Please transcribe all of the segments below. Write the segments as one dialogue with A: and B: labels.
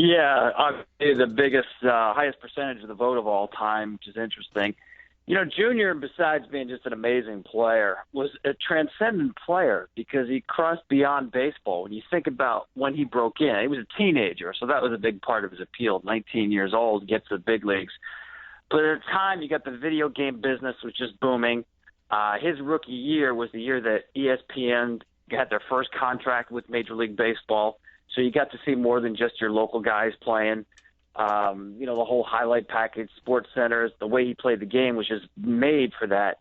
A: Yeah, obviously the biggest, highest percentage of the vote of all time, which is interesting. You know, Junior, besides being just an amazing player, was a transcendent player because he crossed beyond baseball. When you think about when he broke in, he was a teenager, so that was a big part of his appeal. 19 years old, gets to the big leagues. But at the time, you got the video game business, which is booming. His rookie year was the year that ESPN got their first contract with Major League Baseball, so you got to see more than just your local guys playing. You know, the whole highlight package, sports centers, the way he played the game was just made for that.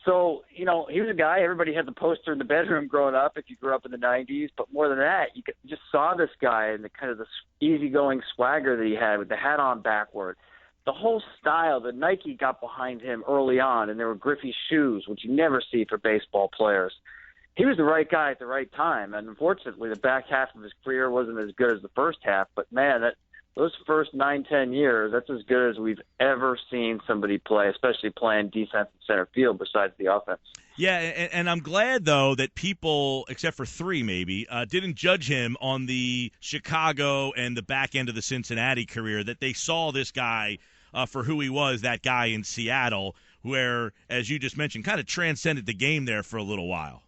A: So, you know, he was a guy, everybody had the poster in the bedroom growing up if you grew up in the 90s. But more than that, you just saw this guy and the kind of the easygoing swagger that he had with the hat on backward. The whole style, the Nike got behind him early on, and there were Griffey shoes, which you never see for baseball players. He was the right guy at the right time. And unfortunately, the back half of his career wasn't as good as the first half. But, man, those first 9-10 years, that's as good as we've ever seen somebody play, especially playing defense and center field besides the offense.
B: Yeah, and I'm glad, though, that people, except for three maybe, didn't judge him on the Chicago and the back end of the Cincinnati career, that they saw this guy for who he was, that guy in Seattle, where, as you just mentioned, kind of transcended the game there for a little while.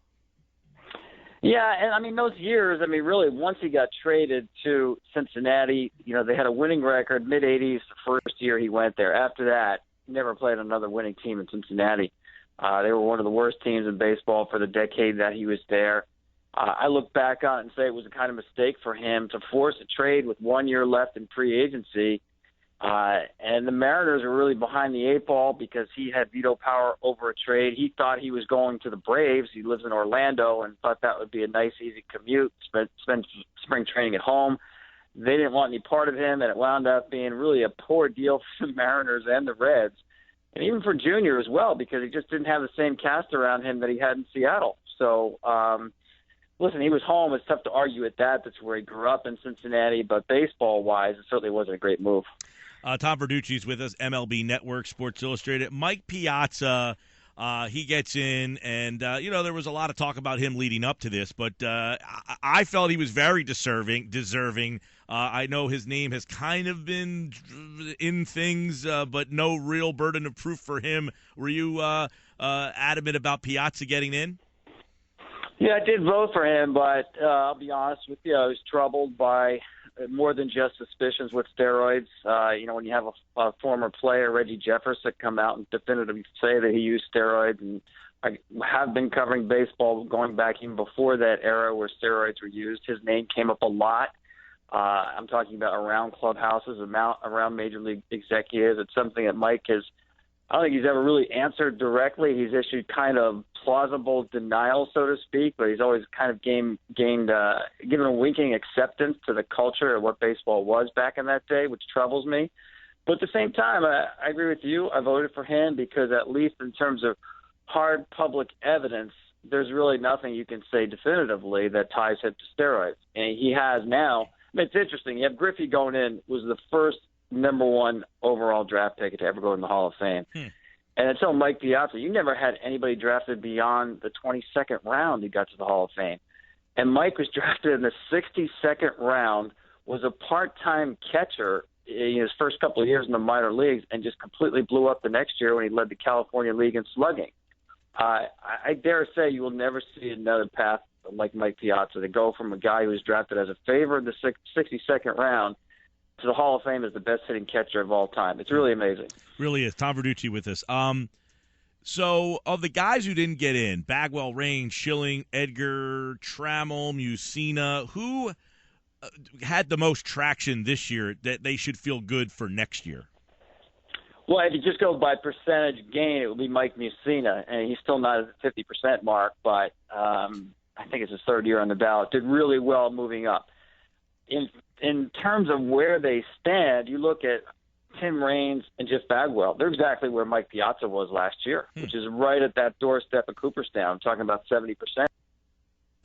A: Yeah, and I mean, those years, I mean, really, once he got traded to Cincinnati, you know, they had a winning record, mid-'80s, the first year he went there. After that, never played another winning team in Cincinnati. They were one of the worst teams in baseball for the decade that he was there. I look back on it and say it was a kind of mistake for him to force a trade with 1 year left in free agency. And the Mariners were really behind the eight ball because he had veto power over a trade. He thought he was going to the Braves. He lives in Orlando and thought that would be a nice, easy commute, spend spring training at home. They didn't want any part of him, and it wound up being really a poor deal for the Mariners and the Reds, and even for Junior as well, because he just didn't have the same cast around him that he had in Seattle. So, listen, he was home. It's tough to argue at that. That's where he grew up in Cincinnati, but baseball-wise, it certainly wasn't a great move.
B: Tom Verducci is with us, MLB Network, Sports Illustrated. Mike Piazza, he gets in, and, you know, there was a lot of talk about him leading up to this, but I felt he was very deserving. I know his name has kind of been in things, but no real burden of proof for him. Were you adamant about Piazza getting in?
A: Yeah, I did vote for him, but I'll be honest with you, I was troubled by more than just suspicions with steroids. You know, when you have a former player, Reggie Jefferson, come out and definitively say that he used steroids, and I have been covering baseball going back even before that era where steroids were used. His name came up a lot. I'm talking about around clubhouses, around major league executives. It's something that Mike has, I don't think he's ever really answered directly. He's issued kind of plausible denial, so to speak, but he's always kind of given a winking acceptance to the culture of what baseball was back in that day, which troubles me. But at the same time, I agree with you. I voted for him because at least in terms of hard public evidence, there's really nothing you can say definitively that ties him to steroids. And he has now. I mean, it's interesting. You have Griffey going in, was the first number one overall draft pick to ever go in the Hall of Fame. And until Mike Piazza, you never had anybody drafted beyond the 22nd round who got to the Hall of Fame. And Mike was drafted in the 62nd round, was a part-time catcher in his first couple of years in the minor leagues, and just completely blew up the next year when he led the California League in slugging. I dare say you will never see another path like Mike Piazza to go from a guy who was drafted as a favorite in the 62nd round to the Hall of Fame as the best hitting catcher of all time. It's really amazing.
B: Really is. Tom Verducci with us. So of the guys who didn't get in, Bagwell, Rain, Schilling, Edgar, Trammell, Musina, who had the most traction this year that they should feel good for next year?
A: Well, if you just go by percentage gain, it would be Mike Musina, and he's still not at the 50% mark, but I think it's his third year on the ballot. Did really well moving up. In terms of where they stand, you look at Tim Raines and Jeff Bagwell. They're exactly where Mike Piazza was last year, which is right at that doorstep of Cooperstown. I'm talking about 70%.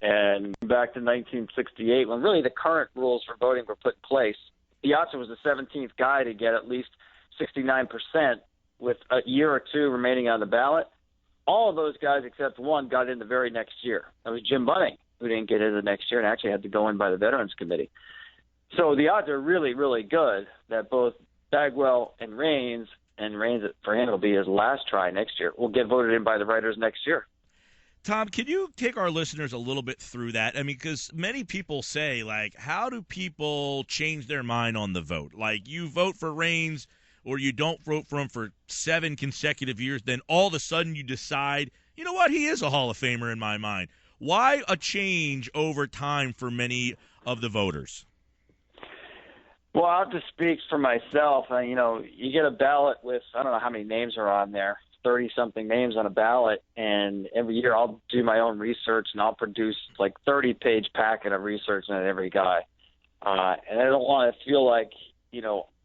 A: And back to 1968, when really the current rules for voting were put in place, Piazza was the 17th guy to get at least 69% with a year or two remaining on the ballot. All of those guys except one got in the very next year. That was Jim Bunning, who didn't get in the next year and actually had to go in by the Veterans Committee. So the odds are really, really good that both Bagwell and Raines for him will be his last try next year, will get voted in by the writers next year.
B: Tom, can you take our listeners a little bit through that? I mean, because many people say, like, how do people change their mind on the vote? Like, you vote for Raines or you don't vote for him for 7 consecutive years, then all of a sudden you decide, you know what, he is a Hall of Famer in my mind. Why a change over time for many of the voters?
A: Well, I'll just speak for myself. You get a ballot with, I don't know how many names are on there, 30-something names on a ballot, and every year I'll do my own research, and I'll produce like 30-page packet of research on every guy. And I don't want to feel like,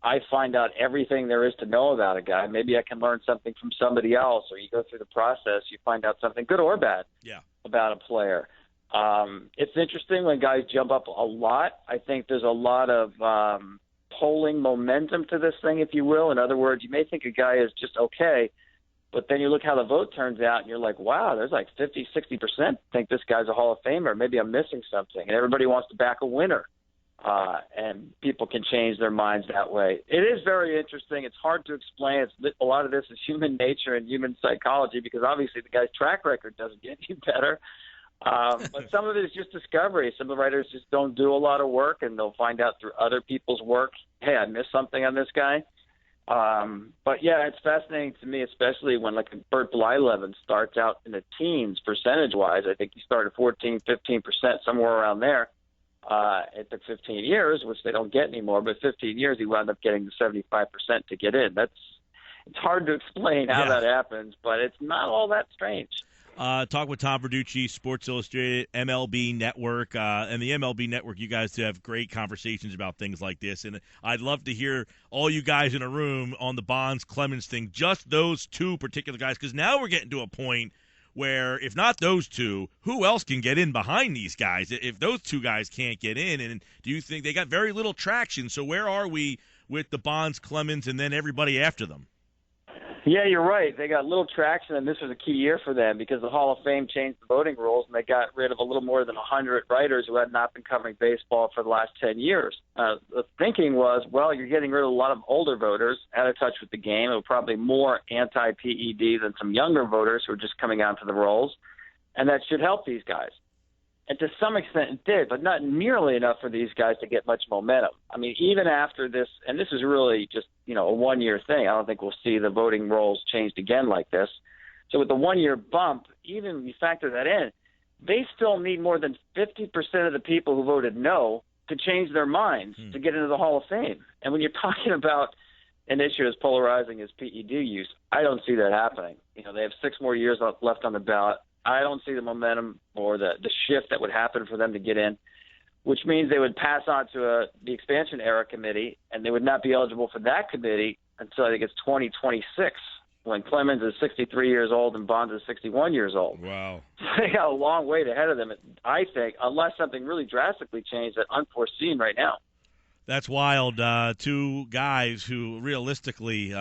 A: I find out everything there is to know about a guy. Maybe I can learn something from somebody else, or you go through the process, you find out something good or bad about a player. It's interesting when guys jump up a lot. I think there's a lot of polling momentum to this thing, if you will. In other words, you may think a guy is just okay, but then you look how the vote turns out, and you're like, wow, there's like 50, 60% think this guy's a Hall of Famer. Maybe I'm missing something. And everybody wants to back a winner, and people can change their minds that way. It is very interesting. It's hard to explain. A lot of this is human nature and human psychology, because obviously the guy's track record doesn't get any better. But some of it is just discovery. Some of the writers just don't do a lot of work, and they'll find out through other people's work, hey, I missed something on this guy. But, yeah, it's fascinating to me, especially when, like, Bert Blyleven starts out in the teens percentage-wise. I think he started 14, 15%, somewhere around there. It took 15 years, which they don't get anymore, but 15 years he wound up getting the 75% to get in. It's hard to explain how that happens, but it's not all that strange.
B: Talk with Tom Verducci, Sports Illustrated, MLB Network. And the MLB Network, you guys have great conversations about things like this. And I'd love to hear all you guys in a room on the Bonds-Clemens thing, just those two particular guys, because now we're getting to a point where if not those two, who else can get in behind these guys if those two guys can't get in? And do you think they got very little traction? So where are we with the Bonds-Clemens and then everybody after them?
A: Yeah, you're right. They got little traction, and this was a key year for them because the Hall of Fame changed the voting rules, and they got rid of a little more than 100 writers who had not been covering baseball for the last 10 years. The thinking was, well, you're getting rid of a lot of older voters out of touch with the game. It was probably more anti-PED than some younger voters who are just coming onto the rolls, and that should help these guys. And to some extent it did, but not nearly enough for these guys to get much momentum. I mean, even after this, and this is really just, a one-year thing. I don't think we'll see the voting rolls changed again like this. So with the one-year bump, even when you factor that in, they still need more than 50% of the people who voted no to change their minds to get into the Hall of Fame. And when you're talking about an issue as polarizing as PED use, I don't see that happening. They have 6 more years left on the ballot. I don't see the momentum or the shift that would happen for them to get in, which means they would pass on to the expansion era committee, and they would not be eligible for that committee until I think it's 2026, when Clemens is 63 years old and Bonds is 61 years old.
B: Wow.
A: They got a long way ahead of them, I think, unless something really drastically changed that's unforeseen right now.
B: That's wild. 2 guys who realistically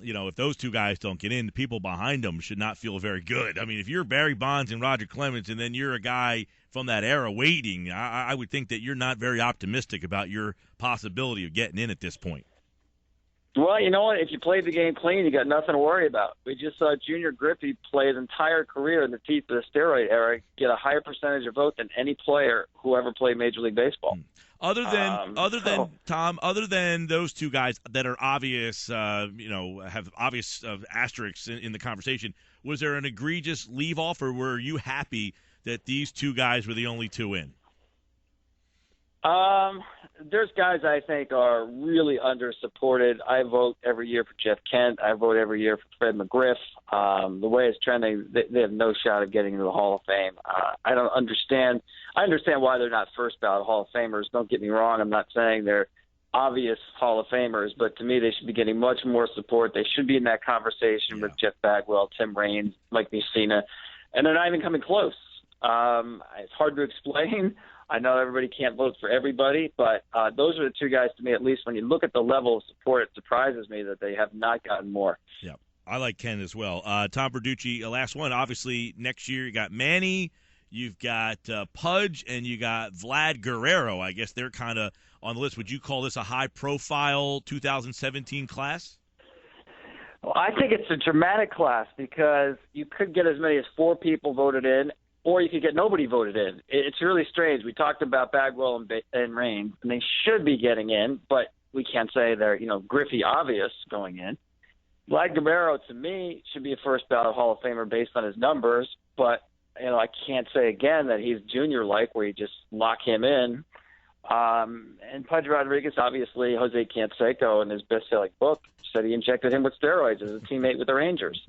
B: if those 2 guys don't get in, the people behind them should not feel very good. I mean, if you're Barry Bonds and Roger Clemens and then you're a guy from that era waiting, I would think that you're not very optimistic about your possibility of getting in at this point.
A: Well, you know what? If you played the game clean, you got nothing to worry about. We just saw Junior Griffey play his entire career in the teeth of the steroid era, get a higher percentage of vote than any player who ever played Major League Baseball.
B: Other than those 2 guys that are obvious, have obvious asterisks in the conversation, was there an egregious leave-off, or were you happy that these 2 guys were the only 2 in?
A: There's guys I think are really under-supported. I vote every year for Jeff Kent. I vote every year for Fred McGriff. The way it's trending, they have no shot of getting into the Hall of Fame. I don't understand. I understand why they're not first ballot Hall of Famers. Don't get me wrong. I'm not saying they're obvious Hall of Famers, but to me they should be getting much more support. They should be in that conversation with Jeff Bagwell, Tim Raines, Mike Mussina, and they're not even coming close. It's hard to explain. I know everybody can't vote for everybody, but those are the 2 guys to me, at least when you look at the level of support, it surprises me that they have not gotten more.
B: Yeah, I like Ken as well. Tom Verducci, last one. Obviously, next year you got Manny, You've got Pudge, and you got Vlad Guerrero. I guess they're kind of on the list. Would you call this a high-profile 2017 class?
A: Well, I think it's a dramatic class because you could get as many as 4 people voted in, or you could get nobody voted in. It's really strange. We talked about Bagwell and Raines, and they should be getting in, but we can't say they're, Griffey obvious going in. Vlad Guerrero, to me, should be a first-ballot Hall of Famer based on his numbers, but I can't say again that he's junior-like where you just lock him in. And Pudge Rodriguez, obviously, Jose Canseco in his best-selling book said he injected him with steroids as a teammate with the Rangers.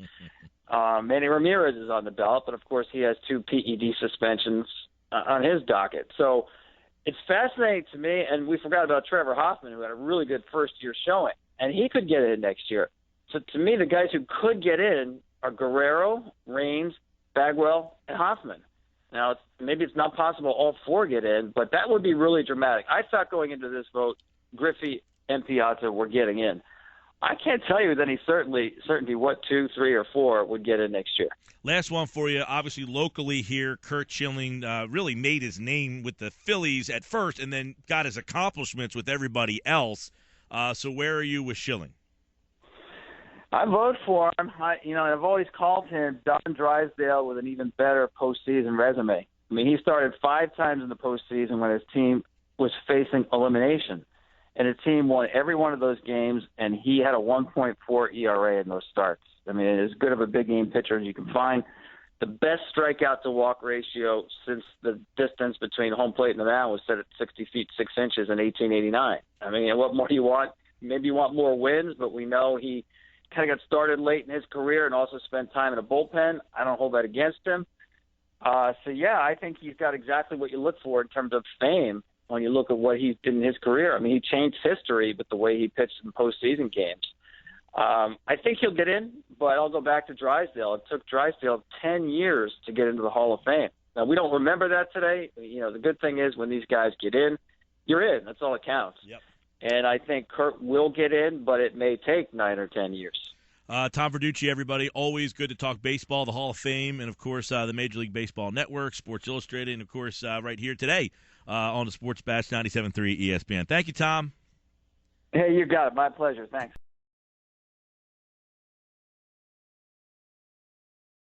A: Manny Ramirez is on the ballot, but of course he has 2 PED suspensions on his docket. So it's fascinating to me, and we forgot about Trevor Hoffman, who had a really good first-year showing, and he could get in next year. So to me, the guys who could get in are Guerrero, Raines, Bagwell, and Hoffman. Now, maybe it's not possible all 4 get in, but that would be really dramatic. I thought going into this vote, Griffey and Piazza were getting in. I can't tell you with any certainty what 2, 3, or 4 would get in next year.
B: Last one for you. Obviously, locally here, Curt Schilling really made his name with the Phillies at first and then got his accomplishments with everybody else. So where are you with Schilling?
A: I vote for him. I've always called him Don Drysdale with an even better postseason resume. I mean, he started 5 times in the postseason when his team was facing elimination. And his team won every one of those games, and he had a 1.4 ERA in those starts. I mean, as good of a big-game pitcher as you can find. The best strikeout-to-walk ratio since the distance between home plate and the mound was set at 60 feet 6 inches in 1889. I mean, what more do you want? Maybe you want more wins, but we know he kind of got started late in his career and also spent time in a bullpen. I don't hold that against him. I think he's got exactly what you look for in terms of fame when you look at what he did in his career. I mean, he changed history with the way he pitched in postseason games. I think he'll get in, but I'll go back to Drysdale. It took Drysdale 10 years to get into the Hall of Fame. Now, we don't remember that today. The good thing is when these guys get in, you're in. That's all that counts.
B: Yep.
A: And I think Curt will get in, but it may take 9 or 10 years.
B: Tom Verducci, everybody. Always good to talk baseball, the Hall of Fame, and, of course, the Major League Baseball Network, Sports Illustrated, and, of course, right here today on the Sports Bash 97.3 ESPN. Thank you, Tom.
A: Hey, you got it. My pleasure. Thanks.